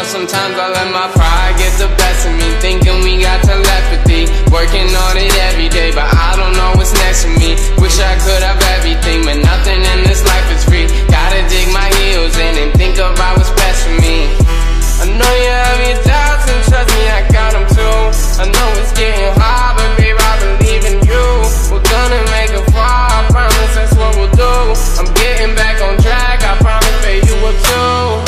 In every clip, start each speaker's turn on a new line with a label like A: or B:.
A: sometimes I let my pride get the best of me, thinking we got telepathy, working on it every day, but I don't know what's next for me. Wish I could have everything, but nothing in this life is free. Gotta dig my heels in and think about what's best for me. I know you have your doubts and trust me, I got them too. I know it's getting hard, but babe, I believe in you. We're gonna make a fall, I promise that's what we'll do. I'm getting back on track, I promise that you will too.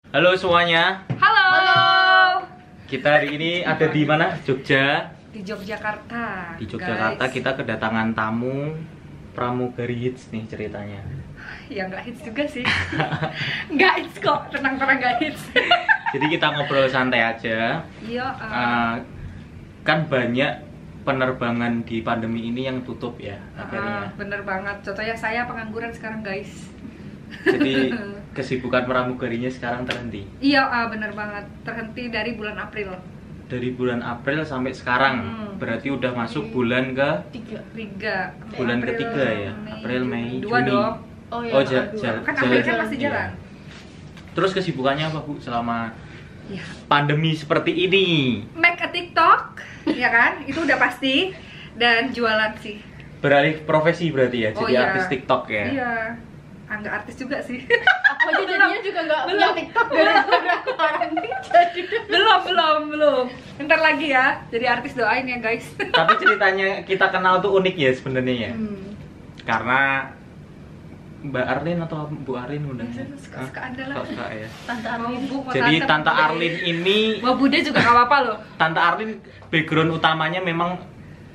B: Halo semuanya.
C: Halo.
B: Kita hari ini ada di mana? Jogja.
C: Di Yogyakarta.
B: Di Yogyakarta
C: guys.
B: kita kedatangan tamu pramugari hits nih ceritanya.
C: Ya nggak hits juga sih. Nggak hits kok, tenang-tenang nggak hits.
B: Jadi kita ngobrol santai aja.
C: Iya.
B: Kan banyak penerbangan di pandemi ini yang tutup ya akhirnya.
C: Bener banget. Contohnya saya pengangguran sekarang guys.
B: Jadi kesibukan pramugarinya sekarang terhenti.
C: Iya, bener banget. Terhenti dari bulan April.
B: Dari bulan April sampai sekarang. Berarti udah masuk bulan ke
C: tiga.
B: Bulan
C: April,
B: ketiga ya. April, Mei,
C: dua
B: Juni.
C: dong.
D: Oh iya.
B: Oh,
C: Kan April kan masih jalan.
B: Terus kesibukannya apa Bu selama
C: Ya.
B: pandemi seperti ini?
C: Make a TikTok, ya kan? Itu udah pasti. Dan jualan sih.
B: Beralih profesi berarti ya, jadi
C: iya.
B: artis TikTok ya?
C: Iya. Nggak artis juga sih.
D: Aku aja jadinya juga nggak punya TikTok gara-gara quarantine. Jadi
C: belum. Ntar lagi ya. Jadi artis doain ya guys.
B: Tapi ceritanya kita kenal tuh unik ya sebenarnya ya. Karena Mbak Arlin atau Bu Arlin udah
C: Suka anda lah.
B: Suka ya.
D: Tante
C: Mau
D: Arlin.
C: Bu, mau
B: Jadi
C: tante,
B: Tante
C: mau bude.
B: Arlin ini,
C: Mau bude juga nggak apa-apa loh.
B: Tante Arlin background utamanya memang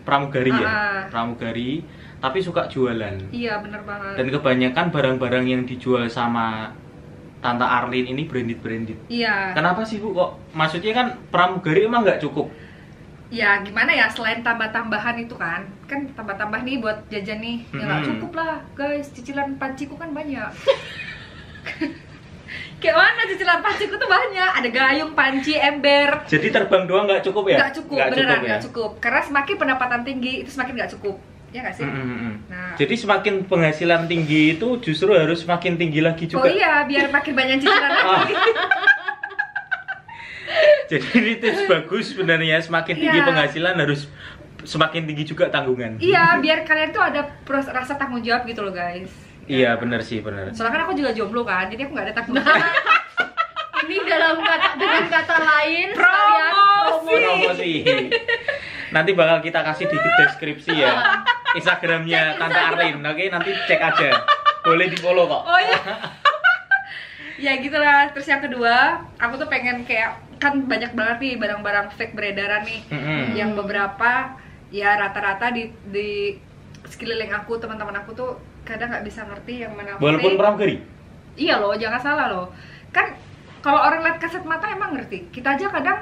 B: pramugari ya, pramugari, tapi suka jualan.
C: Iya bener banget.
B: Dan kebanyakan barang-barang yang dijual sama Tante Arlin ini branded.
C: Iya.
B: Kenapa sih Bu kok? Maksudnya kan pramugari emang nggak cukup?
C: Ya gimana ya, selain tambah-tambahan itu kan tambah-tambah nih buat jajan nih. Ya nggak cukup lah guys, cicilan panciku kan banyak. Kayak mana cicilan panciku tuh banyak. Ada gayung, panci, ember.
B: Jadi terbang doang nggak cukup ya?
C: Nggak cukup, beneran
B: ya?
C: nggak cukup. Karena semakin pendapatan tinggi itu semakin nggak cukup. Ya nggak sih? Nah,
B: jadi semakin penghasilan tinggi itu justru harus semakin tinggi lagi juga.
C: oh iya, biar makin banyak cicilan lagi.
B: Jadi ini tips bagus sebenarnya, semakin tinggi penghasilan harus semakin tinggi juga tanggungan.
C: Iya, biar kalian tuh ada rasa tanggung jawab gitu loh guys.
B: Iya benar sih, benar.
C: Soalnya kan aku juga jomblo kan, jadi aku nggak ada tanggung jawab.
D: Ini dengan kata lain
B: Promosi. Nanti bakal kita kasih di deskripsi ya Instagramnya Tante Arlin. Oke, nanti cek aja. Boleh di follow kok.
C: Oh iya. Ya gitulah. Terus yang kedua, aku tuh pengen kayak, kan banyak banget nih barang-barang fake beredaran nih. Yang beberapa ya rata-rata di sekeliling aku, teman-teman aku tuh kadang nggak bisa ngerti yang mana fake.
B: Walaupun pramugari?
C: Iya loh, jangan salah loh. Kan kalau orang lihat kasat mata emang ngerti. Kita aja kadang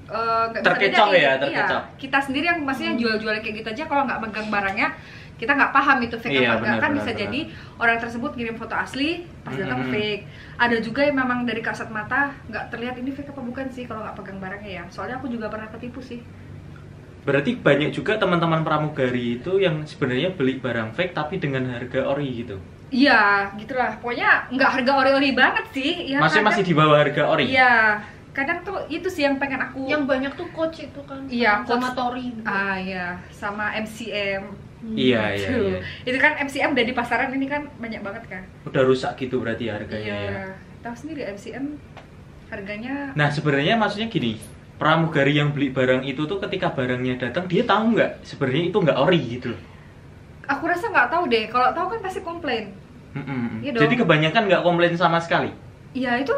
C: nggak bisa
B: terkecoh
C: bedain.
B: ya, terkecoh.
C: Iya, kita sendiri yang maksudnya jual-jual kayak gitu aja, kalau nggak megang barangnya kita nggak paham itu fake
B: Iya,
C: apa enggak. Kan
B: benar,
C: bisa
B: benar.
C: jadi orang tersebut ngirim foto asli, pas datang fake. Ada juga yang memang dari kasat mata nggak terlihat ini fake apa bukan sih kalau nggak pegang barangnya ya. Soalnya aku juga pernah ketipu sih.
B: Berarti banyak juga teman-teman pramugari itu yang sebenarnya beli barang fake tapi dengan harga ori gitu.
C: Iya, gitulah. Pokoknya nggak harga ori-ori banget sih. Ya,
B: Masih di bawah harga ori.
C: Iya. Kadang tuh itu sih yang pengen aku.
D: Yang banyak tuh coach itu kan.
C: Iya,
D: sama
C: Coach.
D: Tori.
C: Iya, sama MCM.
B: Iya.
C: Itu kan MCM udah di pasaran ini kan banyak banget kan.
B: Udah rusak gitu berarti harganya ya.
C: Iya. Tahu sendiri MCM harganya.
B: Nah sebenarnya maksudnya gini, pramugari yang beli barang itu tuh ketika barangnya datang dia tahu nggak sebenarnya itu nggak ori gitu loh.
C: Aku rasa nggak tahu deh. Kalau tahu kan pasti komplain. Iya dong.
B: Jadi kebanyakan nggak komplain sama sekali.
C: Iya itu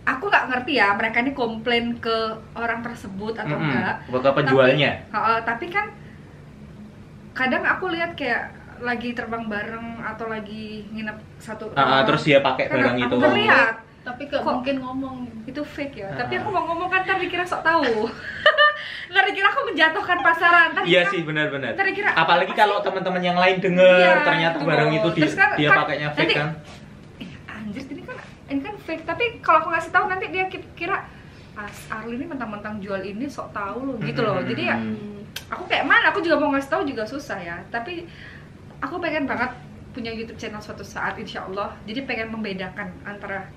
C: aku nggak ngerti ya mereka ini komplain ke orang tersebut atau enggak.
B: Ke penjualnya.
C: Tapi kan kadang aku lihat kayak lagi terbang bareng atau lagi nginep satu rumah.
B: Terus dia pakai
C: Kan
B: barang
C: aku
B: itu.
C: terlihat.
D: Tapi gak mungkin ngomong
C: Itu fake ya. Tapi aku mau ngomong kan ntar dikira sok tahu. Ntar dikira aku menjatuhkan pasaran. Ntar
B: Iya
C: dikira-
B: sih benar-benar.
C: ntar dikira,
B: Apalagi
C: apa
B: kalau
C: sih?
B: teman-teman yang lain denger
C: Iya,
B: ternyata
C: gitu
B: barang
C: loh.
B: itu
C: Terus kan,
B: dia
C: kan
B: pakainya fake
C: nanti,
B: kan.
C: Anjir ini kan fake. Tapi kalau aku ngasih tahu nanti dia kira Arlin ini mentang-mentang jual ini sok tahu loh gitu loh. Jadi ya aku kayak mana aku juga mau ngasih tahu juga susah ya. Tapi aku pengen banget punya YouTube channel suatu saat insya Allah. Jadi pengen membedakan antara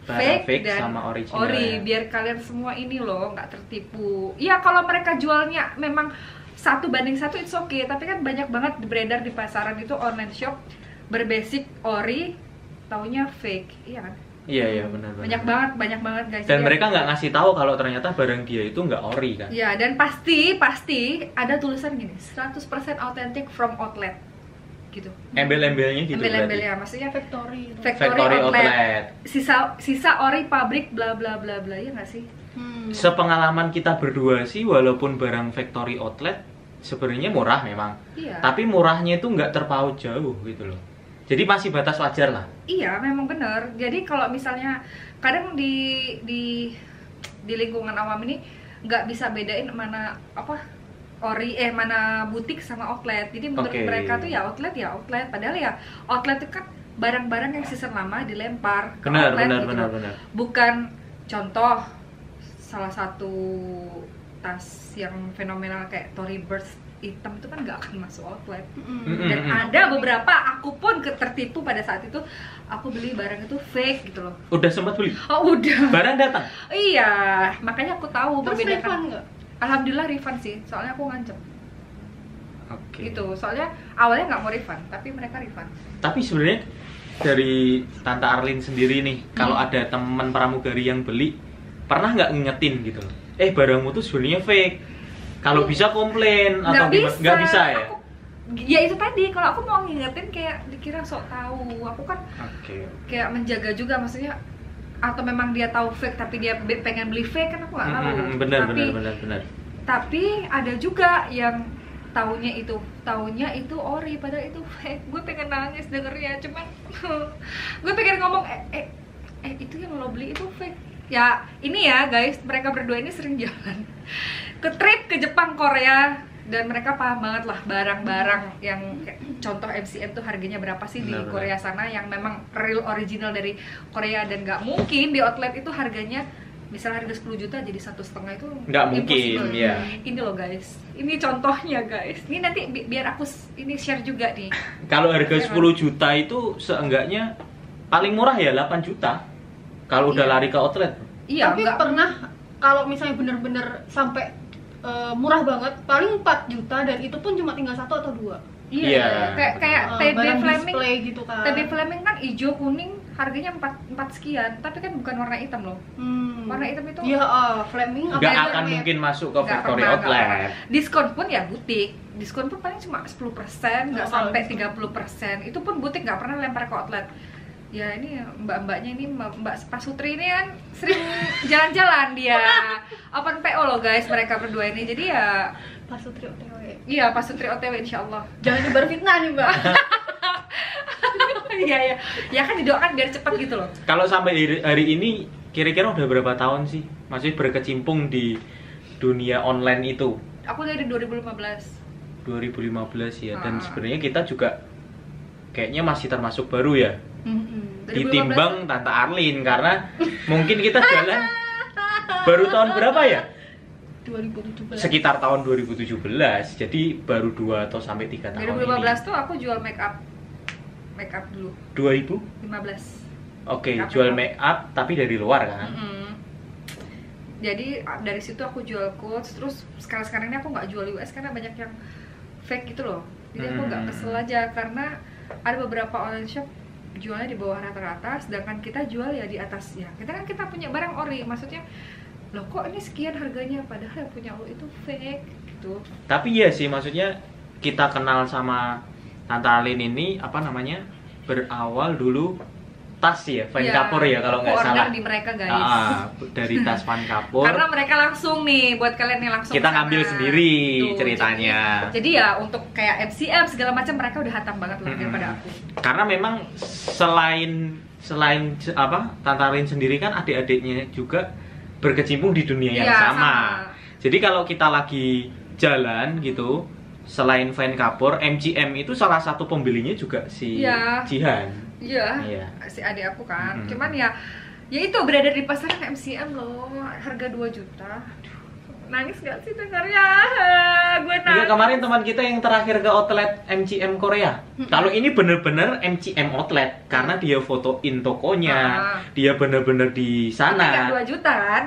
B: Barang
C: fake dan
B: sama original ya.
C: biar kalian semua ini loh nggak tertipu. Ya kalau mereka jualnya memang 1 banding 1 it's okay, tapi kan banyak banget beredar di pasaran itu online shop berbasic ori, taunya fake, iya kan?
B: Iya benar.
C: Banyak banget guys.
B: Dan
C: Jadi
B: mereka nggak ngasih tahu kalau ternyata barang dia itu nggak ori kan?
C: ya, dan pasti ada tulisan gini, 100% authentic from outlet gitu.
B: Embel-embelnya gitu.
C: Embel-embelnya maksudnya
D: Factory.
B: Factory outlet.
C: Sisa ori pabrik bla bla bla bla, ya nggak sih?
B: Sepengalaman kita berdua sih, walaupun barang factory outlet sebenarnya murah memang.
C: Iya.
B: Tapi murahnya itu nggak terpaut jauh gitu loh. Jadi masih batas wajar lah.
C: Iya, memang benar. Jadi kalau misalnya kadang di lingkungan awam ini nggak bisa bedain mana mana butik sama outlet. Jadi menurut mereka tuh ya outlet, padahal ya outlet itu kan barang-barang yang season lama dilempar ke outlet gitu.
B: Benar.
C: Bukan contoh salah satu tas yang fenomenal kayak Tory Burch hitam itu kan nggak akan masuk outlet. Dan ada beberapa aku pun tertipu pada saat itu, aku beli barang itu fake gitu loh.
B: Udah sempat beli?
C: Oh udah.
B: Barang datang?
C: Iya, makanya aku tahu
D: Terus
C: membedakan.
D: refund nggak?
C: Alhamdulillah refund sih, soalnya aku ngancem.
B: Oke.
C: Gitu, soalnya awalnya nggak mau refund, tapi mereka refund.
B: Tapi sebenarnya dari Tante Arlin sendiri nih, kalau ada teman pramugari yang beli, pernah nggak ngingetin gitu loh? Barangmu tuh sebenarnya fake. Kalau bisa komplain atau gimana? Nggak bisa ya?
C: Ya itu tadi, kalau aku mau ngingetin kayak dikira sok tahu. Aku kan kayak menjaga juga, maksudnya atau memang dia tahu fake tapi dia pengen beli fake kan aku nggak tahu.
B: Benar.
C: Tapi ada juga yang taunya itu ori padahal itu fake. Gue pengen nangis dengernya, cuman gue pengen ngomong itu yang lo beli itu fake. Ya ini ya guys, mereka berdua ini sering jalan ke trip ke Jepang, Korea, dan mereka paham banget lah barang-barang yang contoh MCM tuh harganya berapa sih di Korea sana yang memang real original dari Korea, dan nggak mungkin di outlet itu harganya misalnya harga 10 juta jadi 1,5 itu
B: nggak mungkin ya.
C: Ini loh guys, ini contohnya guys, ini nanti biar aku ini share juga nih.
B: Kalau harga 10 juta itu seenggaknya paling murah ya 8 juta kalau udah lari ke outlet.
C: Iya,
D: tapi pernah kalau misalnya bener-bener sampai murah banget paling 4 juta dan itu pun cuma tinggal 1 atau 2.
C: Iya, kayak TB Fleming
D: gitu kan.
C: TB Fleming kan hijau kuning harganya 4 sekian, tapi kan bukan warna hitam loh. Warna hitam itu
D: Fleming
B: nggak akan mungkin masuk ke factory outlet.
C: Diskon pun ya butik, diskon pun paling cuma 10%, nggak sampai 30%. Itu pun butik nggak pernah lempar ke outlet. Ya ini mbak-mbaknya ini, Mbak Pasutri ini kan sering jalan-jalan, dia open PO loh guys mereka berdua ini. Jadi ya
D: Pasutri OTW.
C: Iya, Pasutri OTW insyaallah.
D: Jangan dibar fitnah nih mbak.
C: Iya ya kan didoakan biar cepat gitu loh.
B: Kalau sampai hari ini kira-kira udah berapa tahun sih masih berkecimpung di dunia online itu?
C: Aku dari 2015
B: ya. Dan sebenarnya kita juga kayaknya masih termasuk baru ya. Ditimbang Tante Arlin, karena mungkin kita jalan baru tahun berapa ya?
D: 2017.
B: Sekitar tahun 2017. Jadi baru 2 atau sampai 3 tahun
C: 2015
B: ini.
C: tuh aku jual make up dulu.
B: 2015. Oke,
C: Make up
B: jual make up tapi dari luar kan?
C: Jadi dari situ aku jual quotes, terus sekarang ini aku nggak jual US karena banyak yang fake gitu loh. Jadi aku nggak kesel aja karena ada beberapa online shop jualnya di bawah rata-rata, sedangkan kita jual ya di atasnya. Kita punya barang ori, maksudnya loh kok ini sekian harganya padahal yang punya lo itu fake gitu.
B: Tapi iya sih, maksudnya kita kenal sama Tante Arlin ini berawal dulu tas ya, Van Kapur ya kalau nggak salah.
C: Order di mereka guys.
B: Dari tas Van Kapur.
C: Karena mereka langsung nih buat kalian nih langsung.
B: Kita ngambil sendiri
C: tuh,
B: ceritanya.
C: Jadi ya untuk kayak MCM segala macam mereka udah hatam banget lah daripada aku.
B: Karena memang selain Tante Arlin sendiri kan adik-adiknya juga berkecimpung di dunia yang sama. Jadi kalau kita lagi jalan gitu, selain Van Kapur, MCM itu salah satu pembelinya juga si Jihan.
C: Iya, si adik aku kan. Cuman ya itu berada di pasaran MCM loh, harga 2 juta. Nangis gak sih dengarnya? Gue nangis.
B: Juga kemarin teman kita yang terakhir ke outlet MCM Korea. Kalau ini bener-bener MCM outlet karena dia fotoin tokonya, dia bener-bener di sana.
C: Tapi 2 juta kan?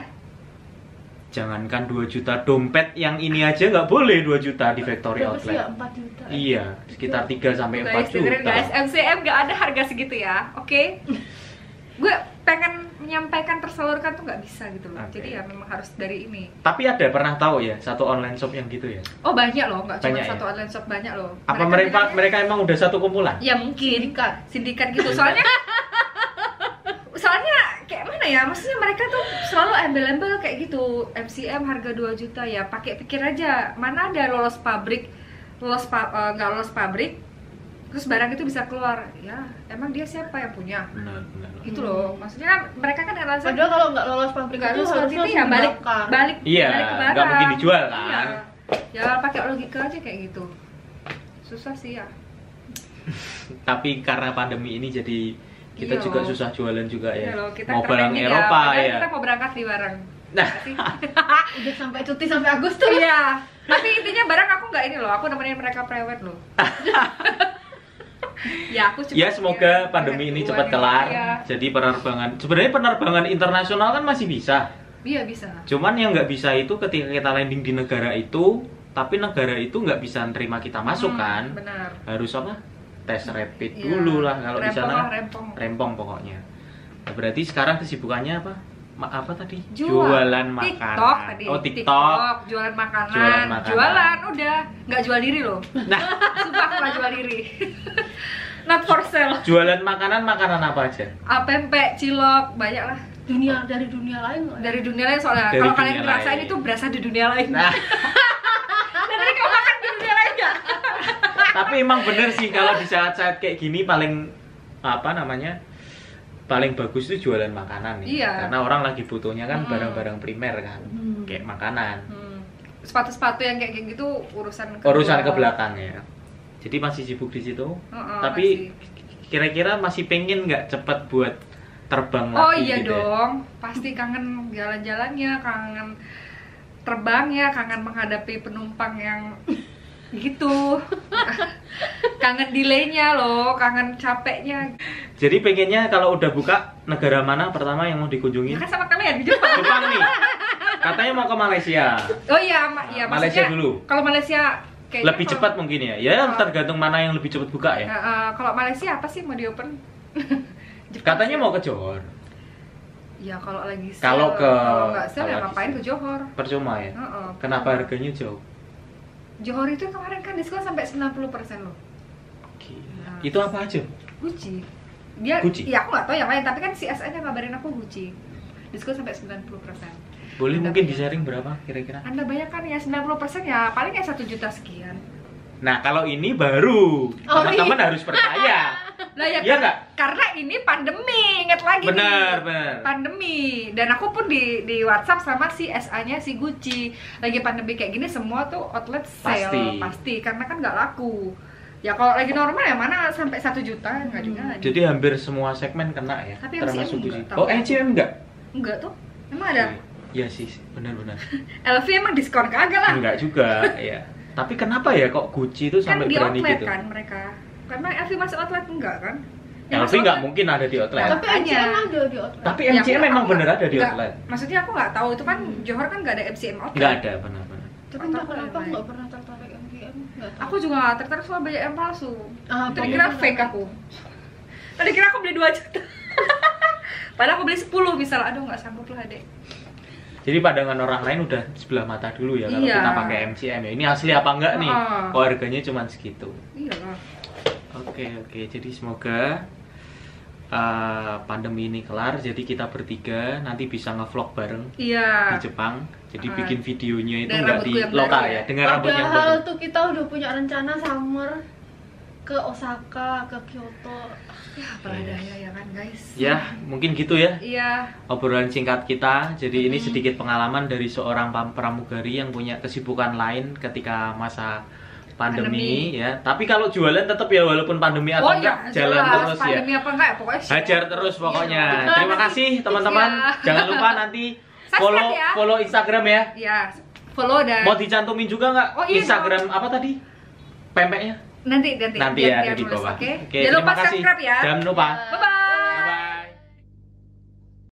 B: Jangankan 2 juta, dompet yang ini aja nggak boleh 2 juta di factory
D: Berapa sih
B: outlet.
D: ya? 4 juta.
B: Iya, sekitar 3 sampai 4
C: Guys, dengerin
B: juta.
C: guys, MCM gak ada harga segitu ya, oke? Gue pengen menyampaikan tersalurkan tuh nggak bisa gitu loh.
B: Oke.
C: Jadi ya memang harus dari ini.
B: Tapi ada pernah tahu ya satu online shop yang gitu ya?
C: Oh banyak loh, nggak cuma
B: Banyak
C: satu
B: ya?
C: online shop, banyak loh.
B: Apa mereka
C: bilangnya-
B: emang udah satu kumpulan?
C: Ya mungkin sindikat gitu. Soalnya kayak mana ya? Maksudnya mereka tuh selalu embel-embel kayak gitu. MCM harga 2 juta ya. Pakai pikir aja. Mana ada lolos pabrik, nggak lolos pabrik, terus barang itu bisa keluar. Ya, emang dia siapa yang punya?
B: Benar.
C: Gitu loh. Maksudnya kan mereka kan alasan
D: Padahal kalau nggak lolos pabrik
C: nggak
D: itu
C: lolos pabrik
D: harusnya
C: itu ya balik
D: dibakar.
B: Iya,
C: balik ke barang.
B: nggak mungkin dijual kan?
C: Iya. Ya pakai logika aja kayak gitu. Susah sih ya.
B: Tapi karena pandemi ini jadi kita
C: Iya
B: juga
C: loh.
B: susah jualan juga ya.
C: Iya loh, kita
B: Mau barang
C: trending
B: Eropa
C: padahal
B: ya.
C: Kita mau berangkat di barang.
B: Nah,
D: Udah sampai cuti sampai Agustus.
C: Iya. Tapi intinya barang aku nggak ini loh. Aku nemenin mereka prewed loh. Ya aku cuma
B: ya semoga pandemi ini cepat kelar.
C: Iya.
B: Jadi sebenarnya penerbangan internasional kan masih bisa.
C: Iya bisa.
B: Cuman yang nggak bisa itu ketika kita landing di negara itu, tapi negara itu nggak bisa nerima kita masuk kan?
C: Benar.
B: Harus apa? Tes rapid
C: Iya.
B: dulu lah kalau di
C: Rempong
B: sana.
C: lah, rempong.
B: Rempong pokoknya. Nah, berarti sekarang kesibukannya apa? Apa tadi?
C: Jualan
B: makanan.
C: TikTok tadi.
B: Oh, TikTok.
C: Jualan makanan.
B: Jualan makanan.
C: Jualan udah, nggak jual diri loh.
B: Nah,
C: Sumpah aku nggak jual diri. Not for sale.
B: jualan makanan apa aja?
C: Pempek, cilok, banyak lah.
D: Dari dunia lain nggak?
C: Dari dunia lain soalnya.
B: Dari
C: Kalau kalian
B: dunia
C: ngerasain
B: lain.
C: itu berasa di dunia lain.
B: Nah,
C: Dan tadi kau makan di dunia lain nggak?
B: tapi emang bener sih kalau di saat-saat kayak gini paling paling bagus itu jualan makanan nih.
C: Iya.
B: Karena orang lagi butuhnya kan barang-barang primer kan, kayak makanan.
C: Sepatu-sepatu yang kayak gitu urusan kedua.
B: Urusan ke belakang ya. Jadi masih sibuk di situ. Tapi kira-kira masih pengen nggak cepet buat terbang lagi?
C: Oh iya
B: gitu ya?
C: dong, pasti kangen jalan-jalannya, kangen terbangnya, kangen menghadapi penumpang yang gitu. Kangen delaynya loh, kangen capeknya.
B: Jadi pengennya kalau udah buka negara mana pertama yang mau
C: Ya
B: dikunjungi?
C: kan sama kalian di Jepang.
B: Jepang nih. Katanya mau ke Malaysia.
C: Oh iya, iya
B: Malaysia
C: maksudnya
B: dulu.
C: Kalau Malaysia kayaknya
B: Lebih
C: kalau-
B: cepat mungkin ya. Ya tergantung mana yang lebih cepat buka ya.
C: Kalau Malaysia apa sih mau di open? Jepang
B: Katanya
C: sih.
B: mau ke Johor.
C: Ya kalau lagi sale,
B: Kalau
C: nggak sale
B: kalau
C: ya
B: lagi
C: ngapain
B: sale.
C: ke Johor?
B: Percuma ya. Kenapa harganya jauh?
C: Johor itu kemarin kan diskon sampai 90% loh.
B: Gila.
C: Nah.
B: Itu apa aja?
C: Gucci. Dia
B: Gucci?
C: ya aku nggak tahu yang lain, tapi kan si SN-nya ngabarin aku Gucci. Diskon sampai 90%.
B: Boleh
C: Anda
B: mungkin
C: banyak.
B: di-sharing berapa kira-kira?
C: Anda banyak kan ya 90% ya paling ya 1 juta sekian.
B: Nah, kalau ini baru teman-teman harus percaya.
C: Lah ya
B: Iya nggak?
C: karena ini pandemi, ingat lagi
B: Benar,
C: nih.
B: benar.
C: Pandemi. Dan aku pun di WhatsApp sama si SA-nya si Gucci. Lagi pandemi kayak gini semua tuh outlet sale pasti karena kan nggak laku. Ya kalau lagi normal ya mana sampai 1 juta nggak juga.
B: Jadi hampir semua segmen kena ya.
C: Tapi
B: termasuk
C: MCM
B: Gucci.
C: nggak tahu.
B: Oh, MCM enggak?
C: Enggak tuh. Emang ada?
B: Iya sih, benar-benar.
C: LV emang diskon kagak lah.
B: Enggak juga, ya. Tapi kenapa ya kok Gucci itu
C: Kan
B: sampai
C: di
B: berani
C: outlet
B: gitu?
C: kan mereka. Karena LV masuk outlet enggak kan? Yang
B: LV
C: masuk
B: nggak
C: outlet-
B: mungkin ada di outlet.
C: Nggak.
D: Tapi
C: Makanya.
D: MCM ada di outlet.
B: Tapi
C: Ya,
B: MCM memang
C: aku
B: bener
C: nggak-
B: ada di
C: nggak-
B: outlet.
C: Maksudnya aku nggak tahu itu kan Johor kan nggak ada MCM outlet.
B: Nggak ada, benar-benar.
D: Tapi entah kenapa aku nggak pernah tertarik MCM. Nggak tahu.
C: Aku juga nggak tertarik soal banyak yang palsu.
D: Ah,
C: Tadi
D: apa
C: kira
D: bener?
C: fake aku. Tadi kira aku beli 2 juta. Padahal aku beli 10 misal. Aduh nggak sanggup lah dek.
B: Jadi pandangan orang lain udah sebelah mata dulu ya kalau
C: Iya.
B: kita pakai MCM ya. Ini asli apa enggak nih?
C: Heeh.
B: Kok harganya cuma segitu.
C: Iya lah.
B: Oke. Jadi semoga pandemi ini kelar. Jadi kita bertiga nanti bisa ngevlog bareng
C: Iya.
B: di Jepang. Jadi bikin videonya itu
C: Dengan
B: nggak di
C: rambutku yang
B: lokal
C: baru
B: ya,
C: ya.
B: dengan rambut yang
D: Padahal
B: baru.
D: tuh kita udah punya rencana summer ke Osaka, ke Kyoto.
C: Ya apalah daya ya kan guys.
B: Ya, mungkin gitu ya
C: Iya.
B: obrolan singkat kita. Jadi ini sedikit pengalaman dari seorang pramugari yang punya kesibukan lain ketika masa pandemi ya. Tapi kalau jualan tetap ya walaupun pandemi atau enggak jalan
C: jelas.
B: terus ya.
C: Pandemi apa enggak ya pokoknya.
B: Hajar terus pokoknya.
C: Iya.
B: Terima kasih teman-teman.
C: Iya.
B: Jangan lupa nanti
C: Subscribe ya.
B: follow Instagram ya.
C: Iya. follow dan
B: mau dicantumin juga nggak Instagram apa tadi? Pempeknya?
C: Nanti
B: ya, ada di bawah.
C: Oke.
B: Oke,
C: Jangan lupa
B: terima kasih.
C: subscribe ya.
B: Jangan lupa.
C: Bye bye.